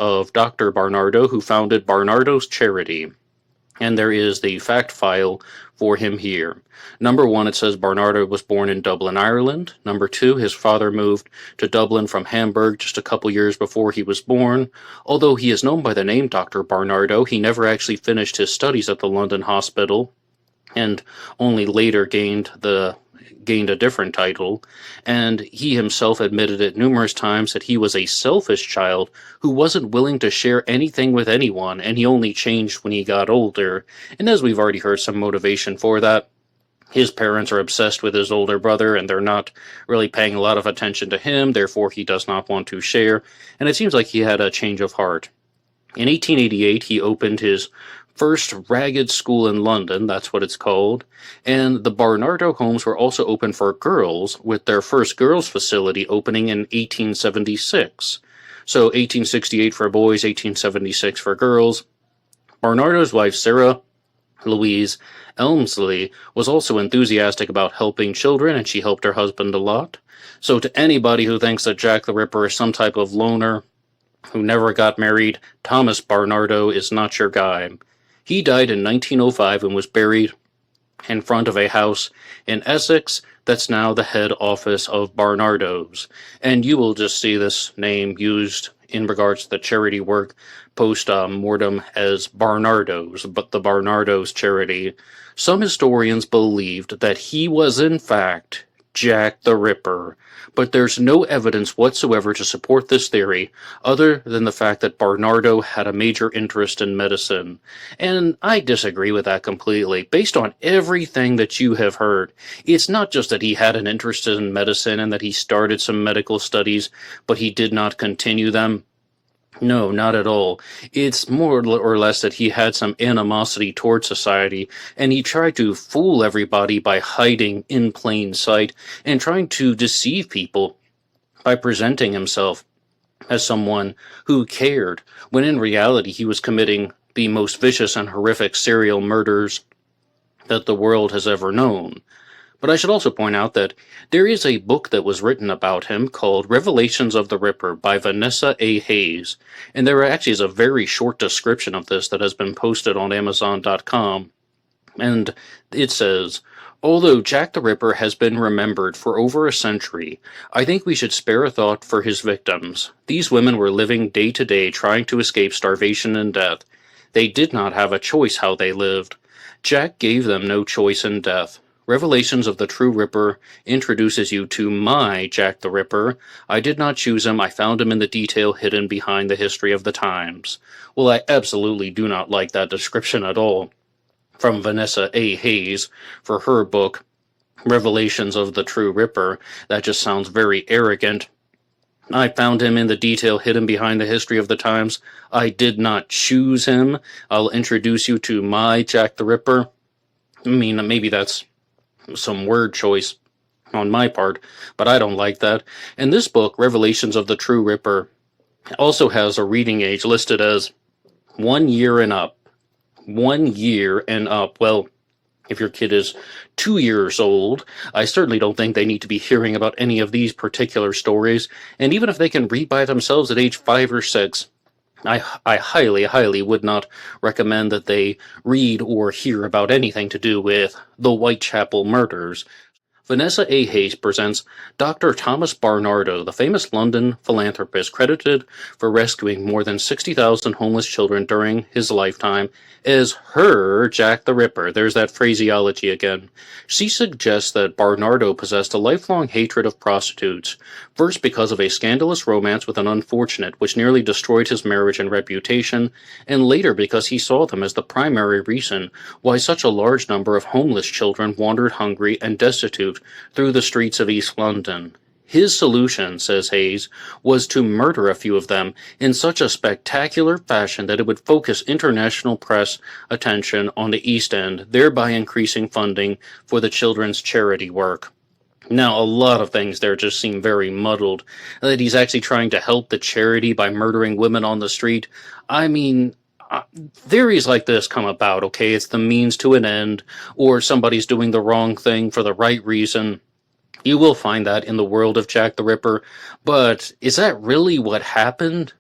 of Dr. Barnardo, who founded Barnardo's Charity. And there is the fact file for him here. Number 1, it says Barnardo was born in Dublin, Ireland. Number 2, his father moved to Dublin from Hamburg just a couple years before he was born. Although he is known by the name Dr. Barnardo, he never actually finished his studies at the London Hospital, and only later gained a different title, and he himself admitted it numerous times that he was a selfish child who wasn't willing to share anything with anyone, and he only changed when he got older. And as we've already heard some motivation for that, his parents are obsessed with his older brother, and they're not really paying a lot of attention to him, therefore he does not want to share, and it seems like he had a change of heart. In 1888, he opened his first ragged school in London, that's what it's called, and the Barnardo homes were also open for girls, with their first girls' facility opening in 1876. So 1868 for boys, 1876 for girls. Barnardo's wife, Sarah Louise Elmsley, was also enthusiastic about helping children, and she helped her husband a lot. So to anybody who thinks that Jack the Ripper is some type of loner who never got married, Thomas Barnardo is not your guy. He died in 1905 and was buried in front of a house in Essex that's now the head office of Barnardo's. And you will just see this name used in regards to the charity work post-mortem as Barnardo's, but the Barnardo's Charity. Some historians believed that he was in fact Jack the Ripper, but there's no evidence whatsoever to support this theory other than the fact that Barnardo had a major interest in medicine. And I disagree with that completely. Based on everything that you have heard, it's not just that he had an interest in medicine and that he started some medical studies, but he did not continue them. No, not at all. It's more or less that he had some animosity towards society, and he tried to fool everybody by hiding in plain sight and trying to deceive people by presenting himself as someone who cared, when in reality he was committing the most vicious and horrific serial murders that the world has ever known. But I should also point out that there is a book that was written about him called Revelations of the Ripper by Vanessa A. Hayes, and there actually is a very short description of this that has been posted on Amazon.com, and it says, "Although Jack the Ripper has been remembered for over a century, I think we should spare a thought for his victims. These women were living day to day trying to escape starvation and death. They did not have a choice how they lived. Jack gave them no choice in death. Revelations of the True Ripper introduces you to my Jack the Ripper. I did not choose him. I found him in the detail hidden behind the history of the times." Well, I absolutely do not like that description at all from Vanessa A. Hayes for her book, Revelations of the True Ripper. That just sounds very arrogant. I found him in the detail hidden behind the history of the times. I did not choose him. I'll introduce you to my Jack the Ripper. I mean, maybe that's some word choice on my part, but I don't like that. And this book, Revelations of the True Ripper, also has a reading age listed as 1 year and up. 1 year and up. Well, if your kid is 2 years old, I certainly don't think they need to be hearing about any of these particular stories, and even if they can read by themselves at age 5 or 6, I highly, highly would not recommend that they read or hear about anything to do with the Whitechapel murders. Vanessa A. Hayes presents Dr. Thomas Barnardo, the famous London philanthropist credited for rescuing more than 60,000 homeless children during his lifetime, as her Jack the Ripper. There's that phraseology again. She suggests that Barnardo possessed a lifelong hatred of prostitutes, first because of a scandalous romance with an unfortunate which nearly destroyed his marriage and reputation, and later because he saw them as the primary reason why such a large number of homeless children wandered hungry and destitute through the streets of East London. His solution, says Hayes, was to murder a few of them in such a spectacular fashion that it would focus international press attention on the East End, thereby increasing funding for the children's charity work. Now, a lot of things there just seem very muddled. That he's actually trying to help the charity by murdering women on the street. I mean, theories like this come about, okay? It's the means to an end, or somebody's doing the wrong thing for the right reason. You will find that in the world of Jack the Ripper, but is that really what happened?